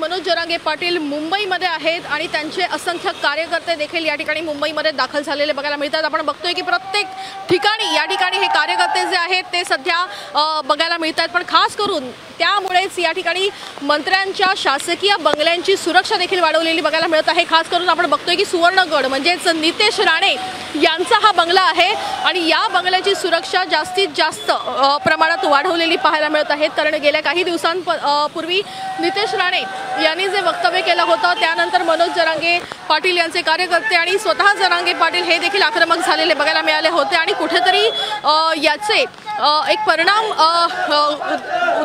मनोज जरांगे पाटील मुंबईमध्ये आहेत आणि त्यांचे असंख्य कार्यकर्ते देखील या ठिकाणी मुंबईमध्ये दाखल झालेले बघायला मिळतात। आपण बघतोय की प्रत्येक ठिकाणी या ठिकाणी हे कार्यकर्ते जे आहेत ते सध्या बघायला मिळतात, पण खास करून त्यामुळेच या ठिकाणी मंत्र्यांच्या शासकीय बंगल्यांची सुरक्षा देखील वाढवलेली बघायला मिळत आहे। खास करून आपण बघतोय की सुवर्णगड म्हणजेच नितेश राणे यांचा हा बंगला आहे आणि या बंगल्याची सुरक्षा जास्तीत जास्त प्रमाणात वाढवलेली पाहायला मिळत आहे। कारण गेल्या काही दिवसांपूर्वी नितेश राणे यांनी जे वक्तव्य केलं होतं त्यानंतर मनोज जरांगे पाटील यांचे कार्यकर्ते आणि स्वतः जरांगे पाटील हे देखील आक्रमक झालेले बघायला मिळाले होते आणि कुठेतरी याचे एक परिणाम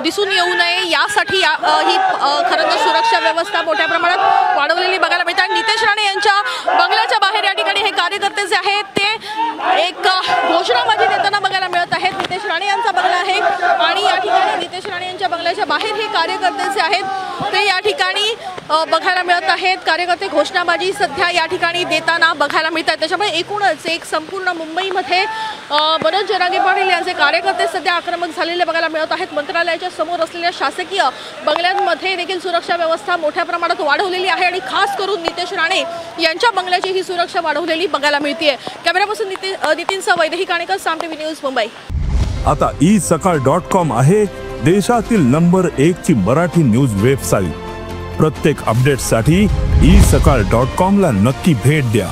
दिसून येऊ नये यासाठी ही खरं तर सुरक्षा व्यवस्था मोठ्या प्रमाणात वाढवलेली बघायला मिळते। आणि नितेश राणे यांच्या बंगल्याच्या बाहेर या ठिकाणी हे कार्यकर्ते जे आहेत ते एक घोषणाबाजी देताना बघायला मिळत आहेत। नितेश राणे यांचा बंगला आहे आणि या ठिकाणी नितेश राणे यांच्या बंगल्याच्या बाहेर हे कार्यकर्ते जे आहेत ते या ठिकाणी बघायला मिळत आहेत। कार्यकर्ते घोषणाबाजी सध्या या ठिकाणी देताना बघायला मिळतात। त्याच्यामुळे एकूणच एक संपूर्ण मुंबईमध्ये मनोज जरांगे पाटील यांचे कार्यकर्ते सध्या आक्रमक झालेले बघायला मिळत आहेत। मंत्रालयाच्या समोर असलेल्या शासकीय बंगल्यांमध्ये देखील सुरक्षा व्यवस्था मोठ्या प्रमाणात वाढवलेली आहे आणि खास करून नितेश राणे यांच्या बंगल्याची ही सुरक्षा वाढवलेली बघायला मिळते। कॅमेरापासून नितीनसह वैदेही काणेकर, साम टीव्ही न्यूज, मुंबई। आता isakal.com आहे देशातील नंबर 1 ची मराठी न्यूज वेबसाईट। प्रत्येक अपडेटसाठी isakal.com ला नक्की भेट द्या।